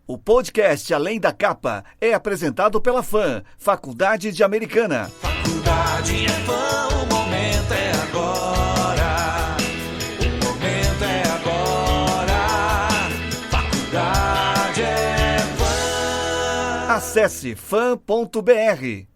O podcast Além da Capa é apresentado pela FAM, Faculdade de Americana. Faculdade é FAM, o momento é agora. O momento é agora. Faculdade é FAM. Acesse fam.br.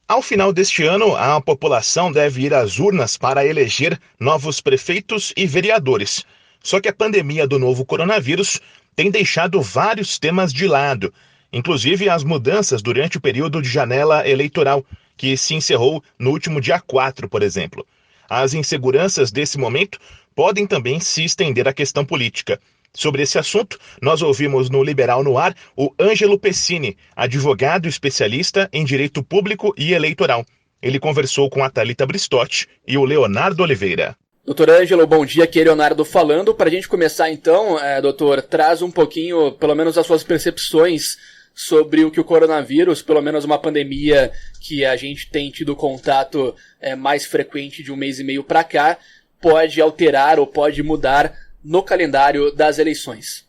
Ao final deste ano, a população deve ir às urnas para eleger novos prefeitos e vereadores. Só que a pandemia do novo coronavírus tem deixado vários temas de lado, inclusive as mudanças durante o período de janela eleitoral, que se encerrou no último dia 4, por exemplo. As inseguranças desse momento podem também se estender à questão política. Sobre esse assunto, nós ouvimos no Liberal no Ar o Ângelo Pessini, advogado especialista em direito público e eleitoral. Ele conversou com a Thalita Bristotti e o Leonardo Oliveira. Doutor Ângelo, bom dia, aqui é Leonardo falando. Para a gente começar então, doutor, traz um pouquinho, pelo menos as suas percepções sobre o que o coronavírus, pelo menos uma pandemia que a gente tem tido contato mais frequente de um mês e meio para cá, pode alterar ou pode mudar no calendário das eleições.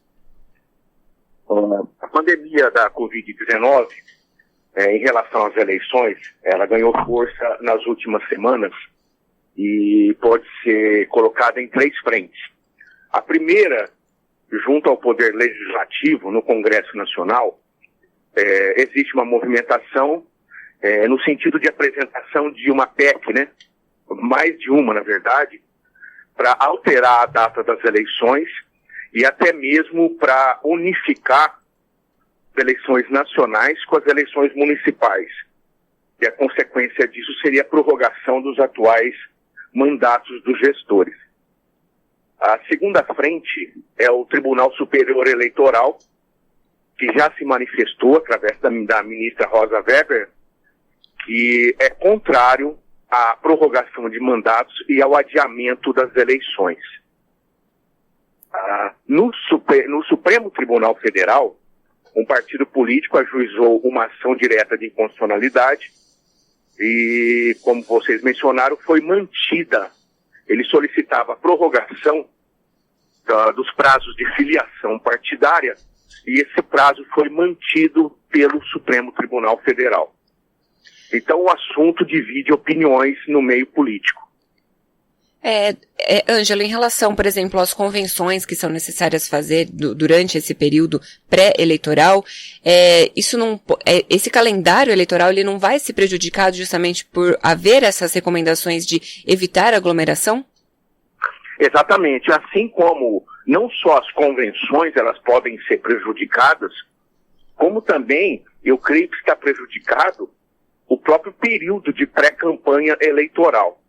A pandemia da Covid-19, em relação às eleições, ela ganhou força nas últimas semanas e pode ser colocada em 3 frentes. A primeira, junto ao Poder Legislativo, no Congresso Nacional, existe uma movimentação no sentido de apresentação de uma PEC, mais de uma, na verdade, para alterar a data das eleições e até mesmo para unificar as eleições nacionais com as eleições municipais. E a consequência disso seria a prorrogação dos atuais mandatos dos gestores. A segunda frente é o Tribunal Superior Eleitoral, que já se manifestou através da ministra Rosa Weber, que é contrário à prorrogação de mandatos e ao adiamento das eleições. No Supremo Tribunal Federal, um partido político ajuizou uma ação direta de inconstitucionalidade e, como vocês mencionaram, foi mantida. Ele solicitava a prorrogação dos prazos de filiação partidária e esse prazo foi mantido pelo Supremo Tribunal Federal. Então o assunto divide opiniões no meio político. Ângelo, em relação, por exemplo, às convenções que são necessárias fazer durante esse período pré-eleitoral, esse calendário eleitoral ele não vai ser prejudicado justamente por haver essas recomendações de evitar aglomeração? Exatamente. Assim como não só as convenções elas podem ser prejudicadas, como também, eu creio que está prejudicado o próprio período de pré-campanha eleitoral.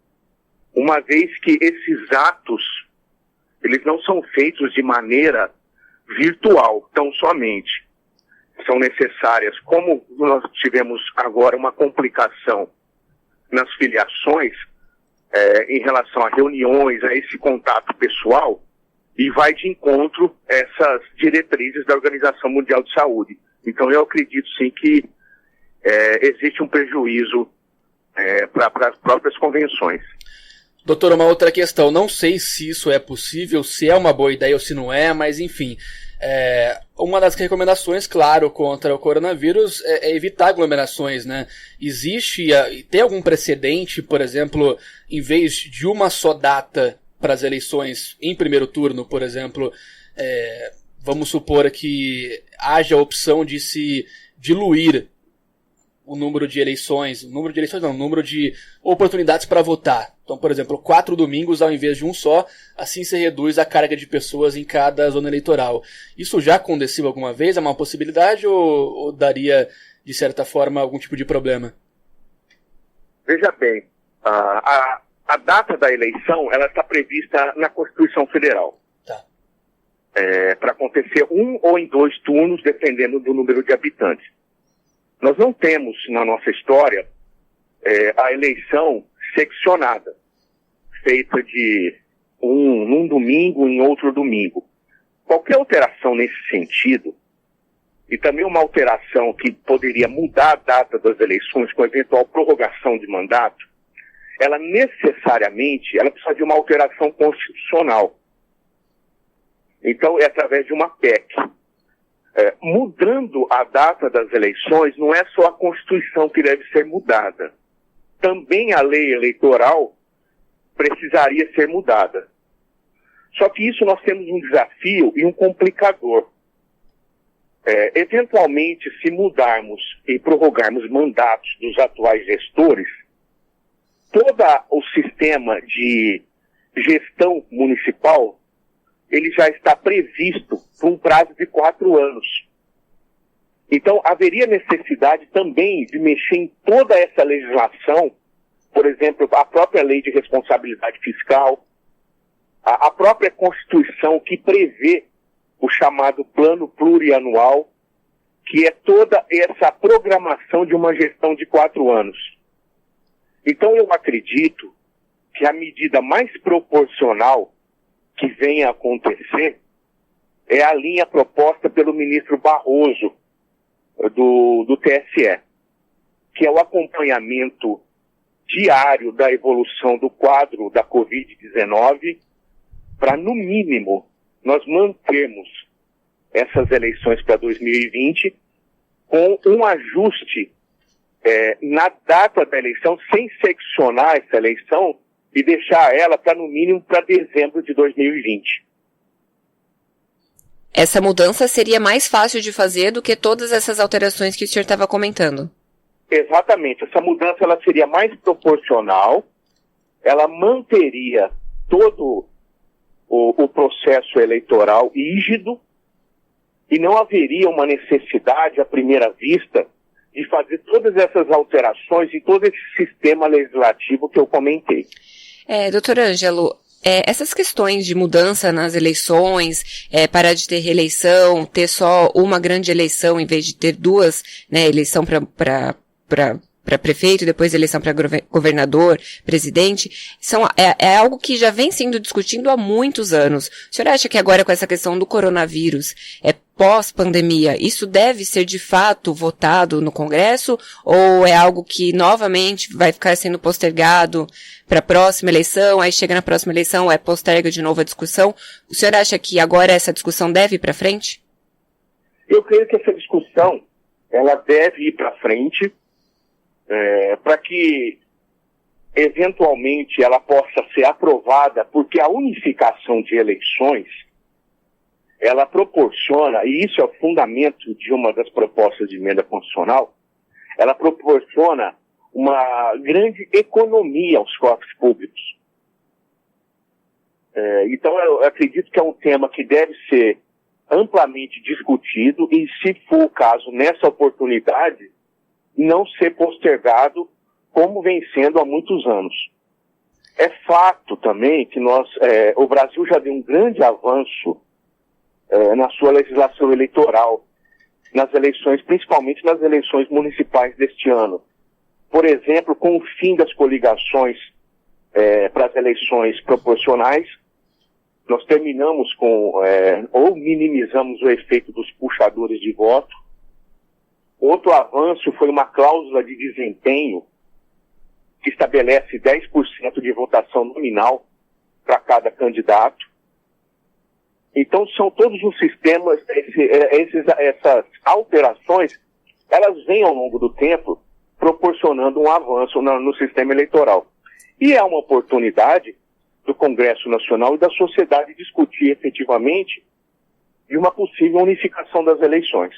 Uma vez que esses atos, eles não são feitos de maneira virtual, tão somente. São necessárias, como nós tivemos agora uma complicação nas filiações, em relação a reuniões, a esse contato pessoal, e vai de encontro essas diretrizes da Organização Mundial de Saúde. Então eu acredito sim que existe um prejuízo para as próprias convenções. Doutor, uma outra questão, não sei se isso é possível, se é uma boa ideia ou se não é, mas enfim, uma das recomendações, claro, contra o coronavírus é evitar aglomerações, tem algum precedente, por exemplo, em vez de uma só data para as eleições em primeiro turno, por exemplo, vamos supor que haja a opção de se diluir o número de oportunidades para votar. Então, por exemplo, 4 domingos ao invés de um só, assim se reduz a carga de pessoas em cada zona eleitoral. Isso já aconteceu alguma vez? É uma possibilidade ou daria, de certa forma, algum tipo de problema? Veja bem, a data da eleição ela está prevista na Constituição Federal. Tá. Para acontecer 1 ou em 2 turnos, dependendo do número de habitantes. Nós não temos, na nossa história, a eleição seccionada, feita de num domingo em outro domingo. Qualquer alteração nesse sentido, e também uma alteração que poderia mudar a data das eleições com eventual prorrogação de mandato, ela necessariamente precisa de uma alteração constitucional. Então, é através de uma PEC. mudando a data das eleições, não é só a Constituição que deve ser mudada. Também a lei eleitoral precisaria ser mudada. Só que isso nós temos um desafio e um complicador. Eventualmente, se mudarmos e prorrogarmos mandatos dos atuais gestores, todo o sistema de gestão municipal, ele já está previsto por um prazo de 4 anos. Então, haveria necessidade também de mexer em toda essa legislação, por exemplo, a própria lei de responsabilidade fiscal, a própria Constituição que prevê o chamado plano plurianual, que é toda essa programação de uma gestão de 4 anos. Então, eu acredito que a medida mais proporcional que venha a acontecer é a linha proposta pelo ministro Barroso do TSE, que é o acompanhamento diário da evolução do quadro da Covid-19 para, no mínimo, nós mantermos essas eleições para 2020 com um ajuste na data da eleição, sem seccionar essa eleição e deixar ela para, no mínimo, para dezembro de 2020. Essa mudança seria mais fácil de fazer do que todas essas alterações que o senhor estava comentando. Exatamente. Essa mudança ela seria mais proporcional, ela manteria todo o processo eleitoral rígido e não haveria uma necessidade, à primeira vista, de fazer todas essas alterações e todo esse sistema legislativo que eu comentei. Doutor Ângelo, essas questões de mudança nas eleições, parar de ter reeleição, ter só uma grande eleição em vez de ter duas, né, eleição para prefeito, depois eleição para governador, presidente, é algo que já vem sendo discutido há muitos anos. O senhor acha que agora com essa questão do coronavírus, pós-pandemia, isso deve ser de fato votado no Congresso ou é algo que novamente vai ficar sendo postergado para a próxima eleição, aí chega na próxima eleição, posterga de novo a discussão? O senhor acha que agora essa discussão deve ir para frente? Eu creio que essa discussão ela deve ir para frente, para que eventualmente ela possa ser aprovada, porque a unificação de eleições ela proporciona, e isso é o fundamento de uma das propostas de emenda constitucional, ela proporciona uma grande economia aos cofres públicos. Então eu acredito que é um tema que deve ser amplamente discutido e, se for o caso, nessa oportunidade, não ser postergado como vem sendo há muitos anos. É fato também que o Brasil já deu um grande avanço na sua legislação eleitoral, nas eleições, principalmente nas eleições municipais deste ano. Por exemplo, com o fim das coligações para as eleições proporcionais, nós terminamos ou minimizamos o efeito dos puxadores de voto. Outro avanço foi uma cláusula de desempenho que estabelece 10% de votação nominal para cada candidato. Então, são todos os sistemas, essas alterações, elas vêm ao longo do tempo proporcionando um avanço no sistema eleitoral. E é uma oportunidade do Congresso Nacional e da sociedade discutir efetivamente de uma possível unificação das eleições.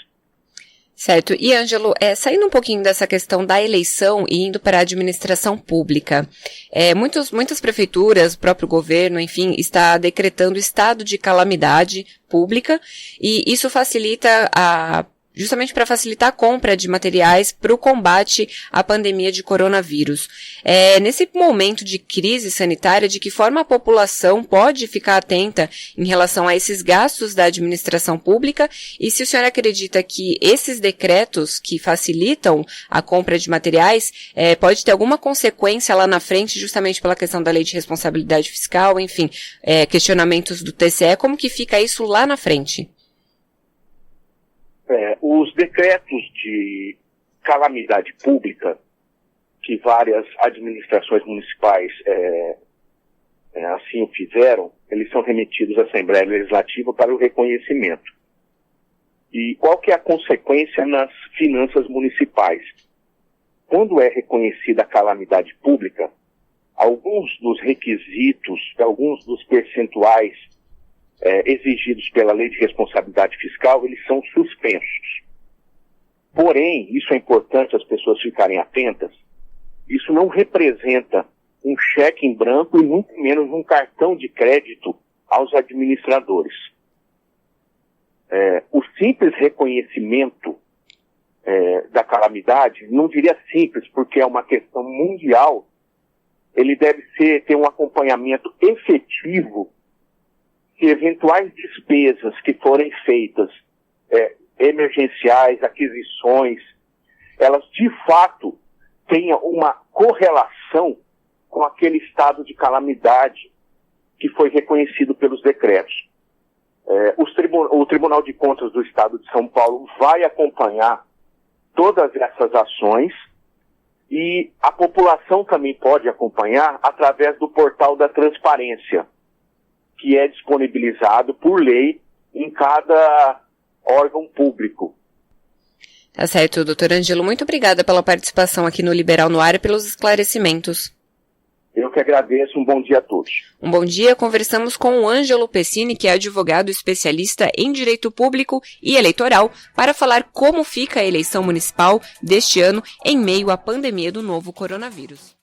Certo. E, Ângelo, saindo um pouquinho dessa questão da eleição e indo para a administração pública, muitas prefeituras, o próprio governo, enfim, está decretando estado de calamidade pública e isso facilita justamente para facilitar a compra de materiais para o combate à pandemia de coronavírus. Nesse momento de crise sanitária, de que forma a população pode ficar atenta em relação a esses gastos da administração pública e se o senhor acredita que esses decretos que facilitam a compra de materiais pode ter alguma consequência lá na frente, justamente pela questão da lei de responsabilidade fiscal, enfim, questionamentos do TCE, como que fica isso lá na frente? Os decretos de calamidade pública que várias administrações municipais assim o fizeram, eles são remetidos à Assembleia Legislativa para o reconhecimento. E qual que é a consequência nas finanças municipais? Quando é reconhecida a calamidade pública, alguns dos requisitos, alguns dos percentuais exigidos pela Lei de Responsabilidade Fiscal, eles são suspensos. Porém, isso é importante as pessoas ficarem atentas, isso não representa um cheque em branco e muito menos um cartão de crédito aos administradores. O simples reconhecimento da calamidade, não diria simples, porque é uma questão mundial, ele deve ter um acompanhamento efetivo se eventuais despesas que forem feitas, emergenciais, aquisições, elas de fato tenham uma correlação com aquele estado de calamidade que foi reconhecido pelos decretos. O Tribunal de Contas do Estado de São Paulo vai acompanhar todas essas ações e a população também pode acompanhar através do portal da transparência, que é disponibilizado por lei em cada órgão público. Tá certo, doutor Ângelo. Muito obrigada pela participação aqui no Liberal no Ar e pelos esclarecimentos. Eu que agradeço. Um bom dia a todos. Um bom dia. Conversamos com o Ângelo Pessini, que é advogado especialista em direito público e eleitoral, para falar como fica a eleição municipal deste ano em meio à pandemia do novo coronavírus.